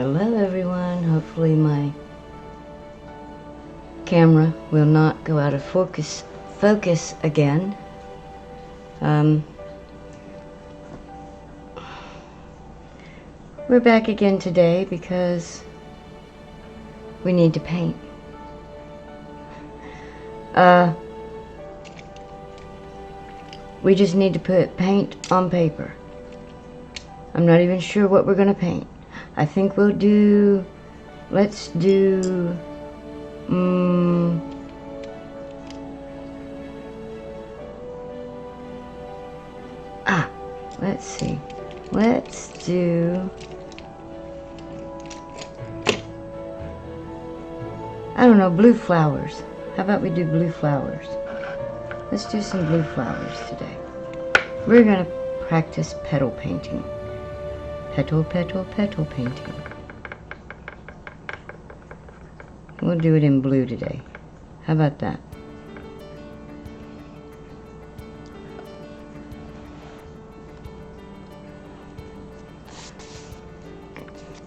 Hello everyone, hopefully my camera will not go out of focus again. We're back again today because we need to paint. We just need to put paint on paper. I'm not even sure what we're gonna paint. I think we'll do, let's do, let's see. Let's do, I don't know, blue flowers. How about we do blue flowers? Let's do some blue flowers today. We're gonna practice petal painting. Petal, petal, petal painting. We'll do it in blue today. How about that?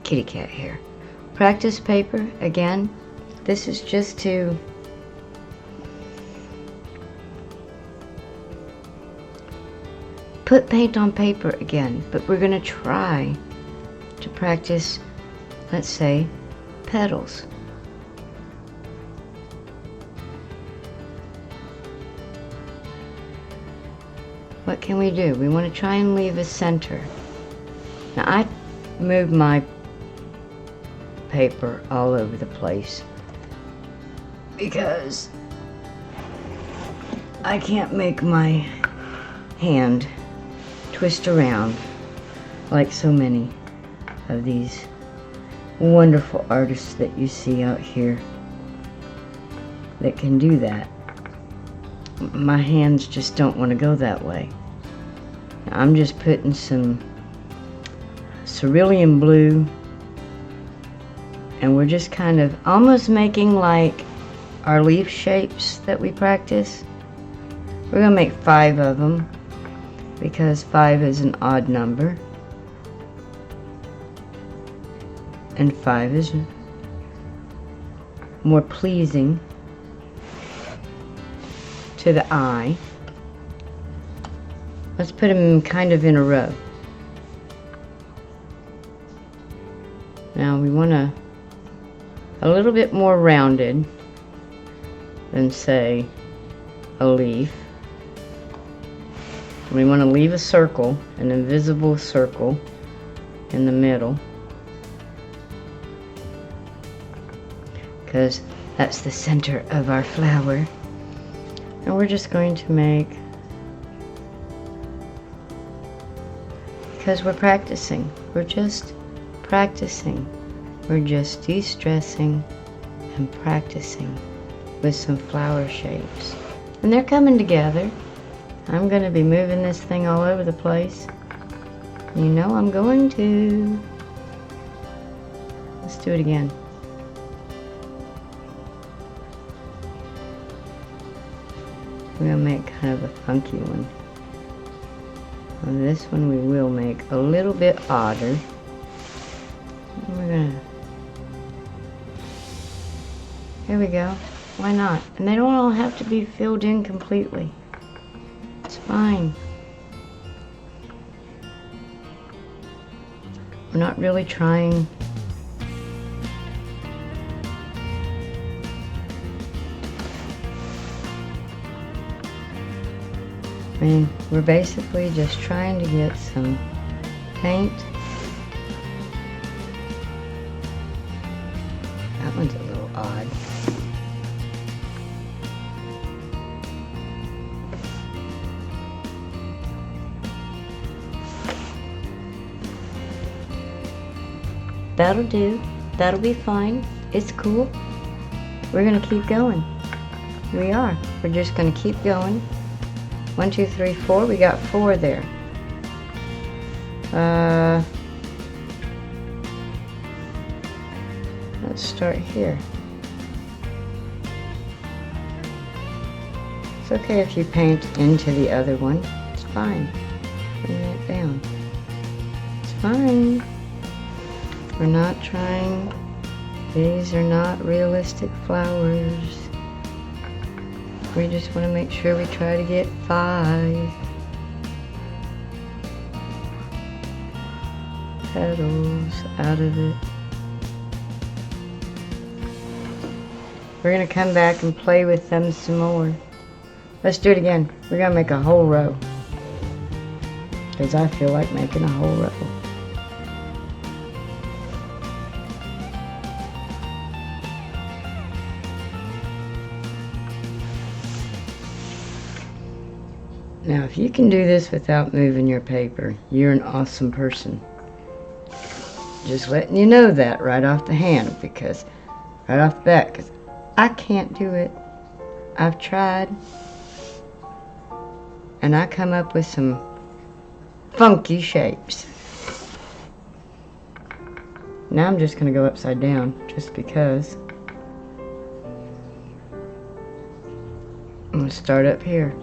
Kitty cat here. Practice paper again. This is just to put paint on paper again, but we're gonna try to practice, let's say, petals. What can we do? We want to try and leave a center. Now I moved my paper all over the place because I can't make my hand twist around like so many of these wonderful artists that you see out here that can do that. My hands just don't want to go that way. I'm just putting some cerulean blue, and we're just kind of almost making like our leaf shapes that we practice. We're gonna make 5 of them because 5 is an odd number and 5 is more pleasing to the eye. Let's put them kind of in a row. Now we want a little bit more rounded than, say, a leaf. We want to leave a circle, an invisible circle in the middle, because that's the center of our flower. And we're just going to make, because we're practicing, we're just practicing, we're just de-stressing and practicing with some flower shapes. And they're coming together. I'm going to be moving this thing all over the place. You know I'm going to. Let's do it again. We're going to make kind of a funky one. And this one we will make a little bit odder. And we're going to, here we go. Why not? And they don't all have to be filled in completely. It's fine. We're not really trying we're basically just trying to get some paint. That one's a little odd. That'll do. That'll be fine. It's cool. We're gonna keep going. We are. We're just gonna keep going. 1, 2, 3, 4. We got 4 there. Let's start here. It's okay if you paint into the other one. It's fine. Bring that down. It's fine. We're not trying. These are not realistic flowers. We just want to make sure we try to get 5 petals out of it. We're going to come back and play with them some more. Let's do it again. We're going to make a whole row, because I feel like making a whole row. Now, if you can do this without moving your paper, you're an awesome person. Just letting you know that right off the hand, because right off the bat, because I can't do it. I've tried, and I come up with some funky shapes. Now I'm just going to go upside down, just because. I'm going to start up here.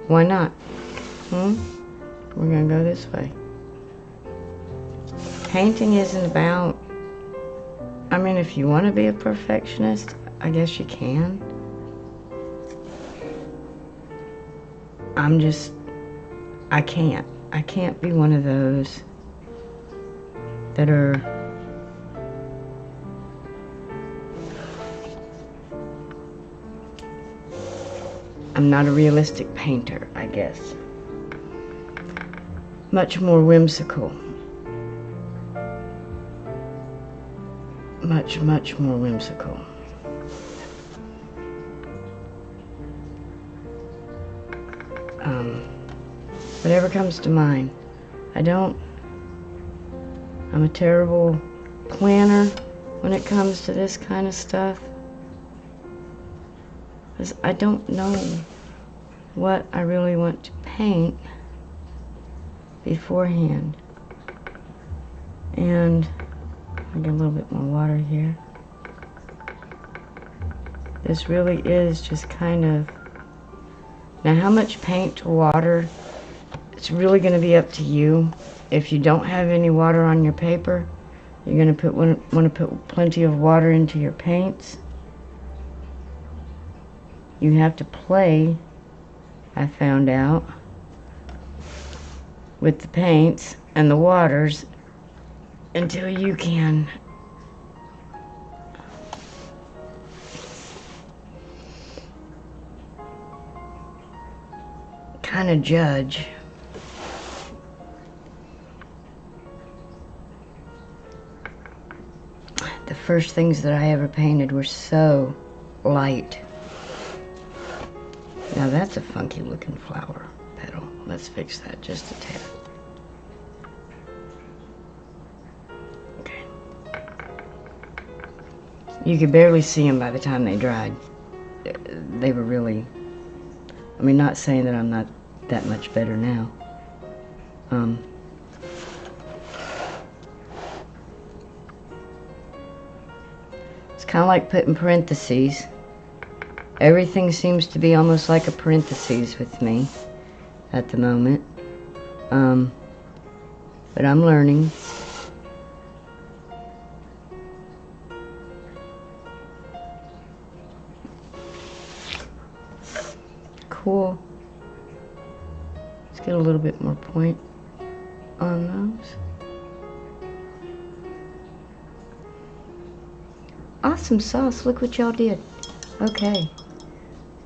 Why not? We're going to go this way. Painting isn't about, I mean, if you want to be a perfectionist, I guess you can. I can't. I can't be one of those that are I'm not a realistic painter, I guess. Much more whimsical. Much more whimsical. Whatever comes to mind. I'm a terrible planner when it comes to this kind of stuff. Because I don't know what I really want to paint beforehand. And I get a little bit more water here. This really is just kind of, now how much paint to water, it's really going to be up to you. If you don't have any water on your paper, you're going to want to put plenty of water into your paints. You have to play, I found out, with the paints and the waters until you can kind of judge. The first things that I ever painted were so light. Now that's a funky looking flower petal. Let's fix that just a tad. Okay. You could barely see them by the time they dried. They were really, I mean, not saying that I'm not that much better now. It's kind of like putting parentheses. Everything seems to be almost like a parentheses with me at the moment. But I'm learning. Cool. Let's get a little bit more point on those. Awesome sauce, look what y'all did. Okay,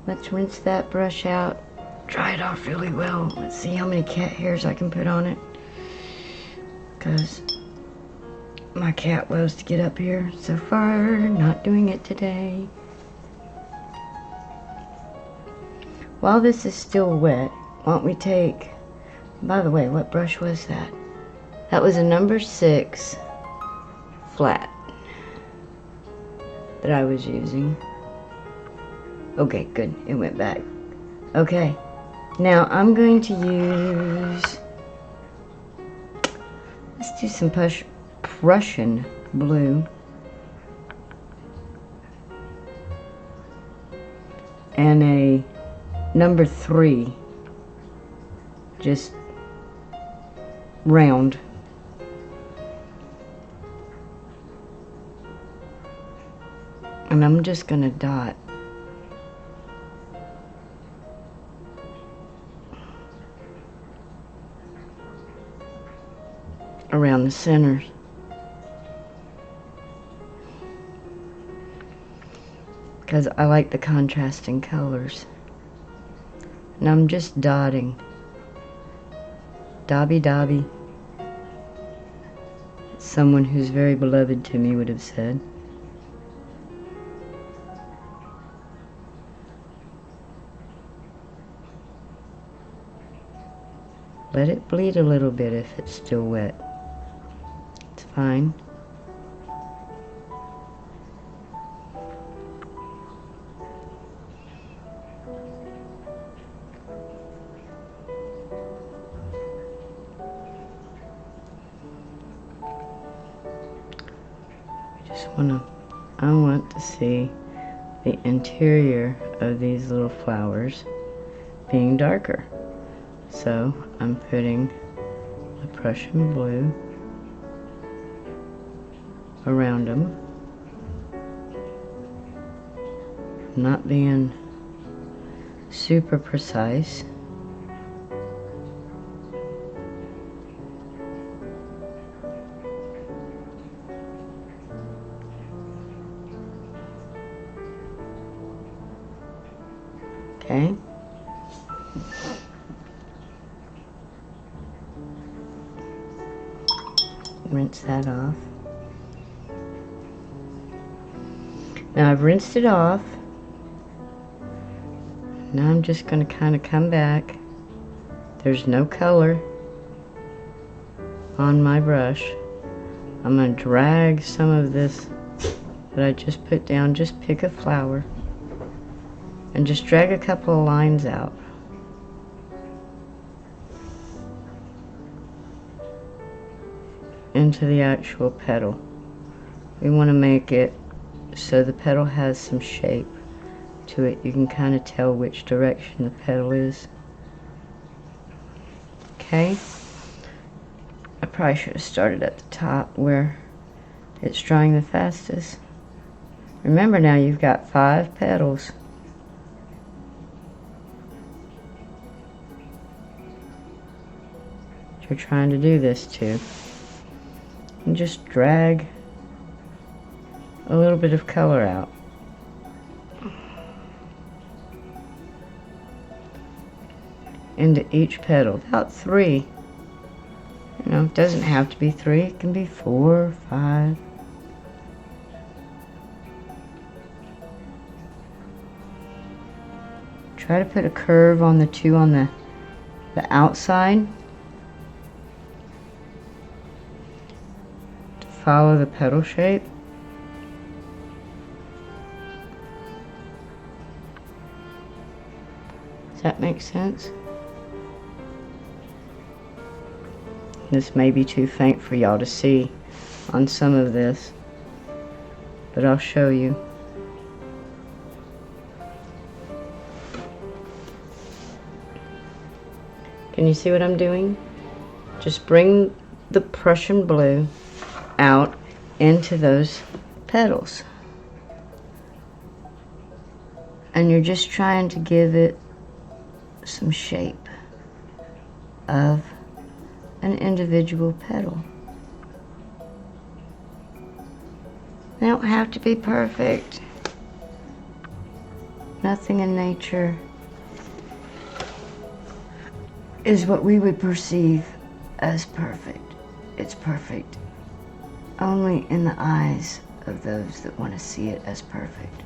let's rinse that brush out, dry it off really well. Let's see how many cat hairs I can put on it, because my cat loves to get up here. So far, not doing it today. While this is still wet, why don't we take, by the way, what brush was that? That was a number 6 flat that I was using. Okay, good, it went back. Okay, now I'm going to use, let's do some Prussian blue. And a number 3, just round. And I'm just going to dot around the centers. Because I like the contrasting colors. And I'm just dotting. Dobby dobby. Someone who's very beloved to me would have said. Let it bleed a little bit if it's still wet. It's fine. I want to see the interior of these little flowers being darker. So I'm putting the Prussian blue around them. Not being super precise. Okay. Rinse that off. Now I've rinsed it off. Now I'm just going to kind of come back. There's no color on my brush. I'm going to drag some of this that I just put down. Just pick a flower and just drag a couple of lines out. Into the actual petal. We want to make it so the petal has some shape to it. You can kind of tell which direction the petal is. Okay. I probably should have started at the top where it's drying the fastest. Remember now, you've got 5 petals. You're trying to do this to. And just drag a little bit of color out. Into each petal, about 3. You know, it doesn't have to be 3, it can be 4, 5. Try to put a curve on the 2 on the outside. To follow the petal shape. Does that make sense? This may be too faint for y'all to see on some of this, but I'll show you. Can you see what I'm doing? Just bring the Prussian blue out into those petals. And you're just trying to give it some shape of an individual petal. They don't have to be perfect. Nothing in nature is what we would perceive as perfect. It's perfect only in the eyes of those that want to see it as perfect.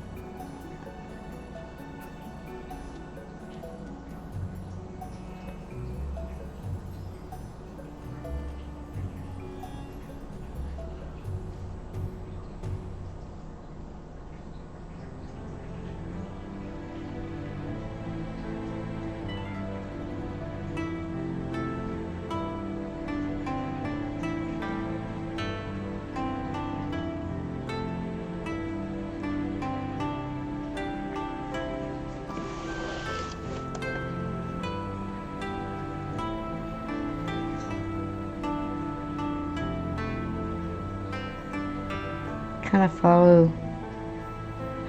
Kind of follow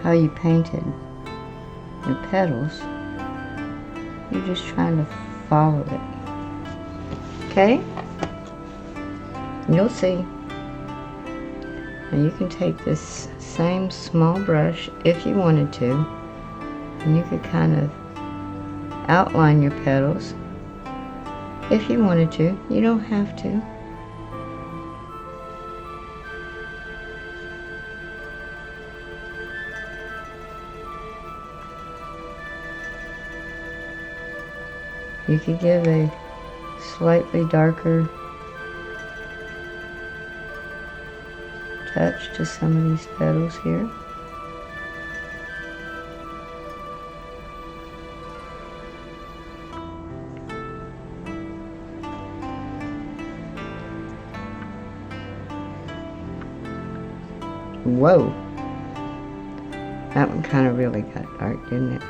how you painted your petals. You're just trying to follow it. Okay? You'll see. And you can take this same small brush if you wanted to, and you could kind of outline your petals if you wanted to. You don't have to. You could give a slightly darker touch to some of these petals here. Whoa! That one kind of really got dark, didn't it?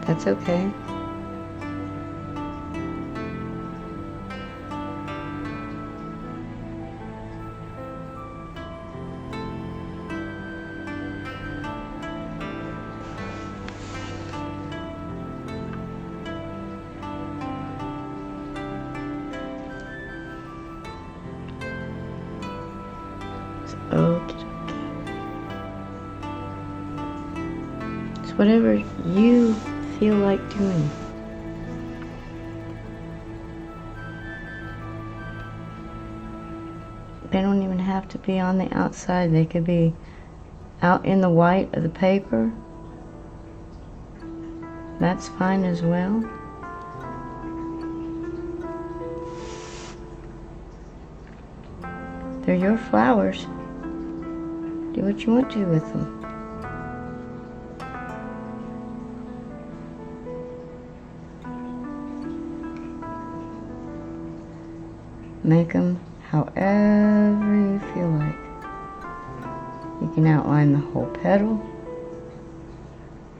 That's okay. Okay. It's whatever you feel like doing. They don't even have to be on the outside. They could be out in the white of the paper. That's fine as well. They're your flowers. Do what you want to with them. Make them however you feel like. You can outline the whole petal.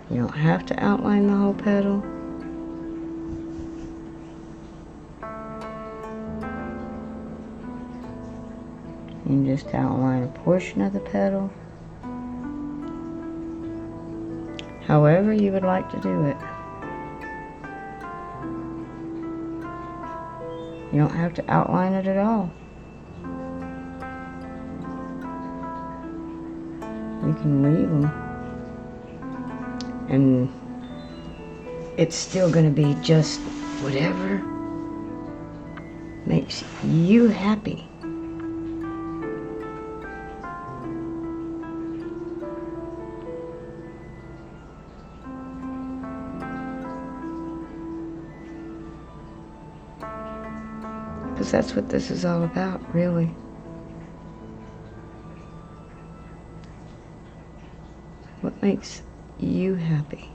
You don't have to outline the whole petal. You can just outline a portion of the petal. However you would like to do it. You don't have to outline it at all. You can leave them. And it's still going to be just whatever makes you happy. Because that's what this is all about, really. What makes you happy?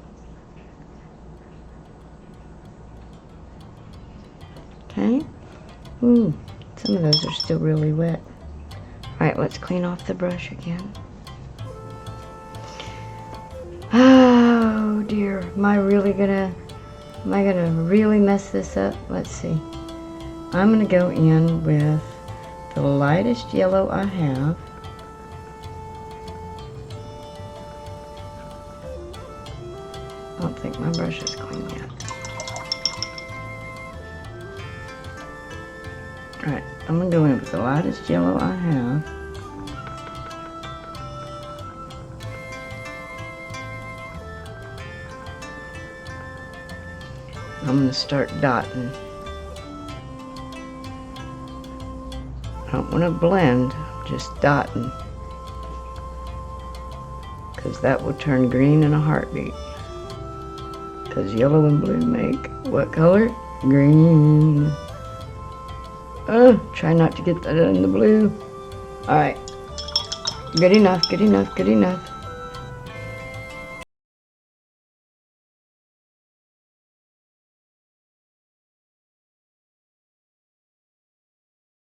Okay? Ooh, some of those are still really wet. Alright, let's clean off the brush again. Oh dear, am I gonna really mess this up? Let's see. I'm going to go in with the lightest yellow I have. I don't think my brush is clean yet. Alright, I'm going to go in with the lightest yellow I have. I'm going to start dotting. I don't want to blend, just dotting, because that will turn green in a heartbeat. Because yellow and blue make what color? Green. Oh, try not to get that in the blue. Alright, good enough, good enough, good enough.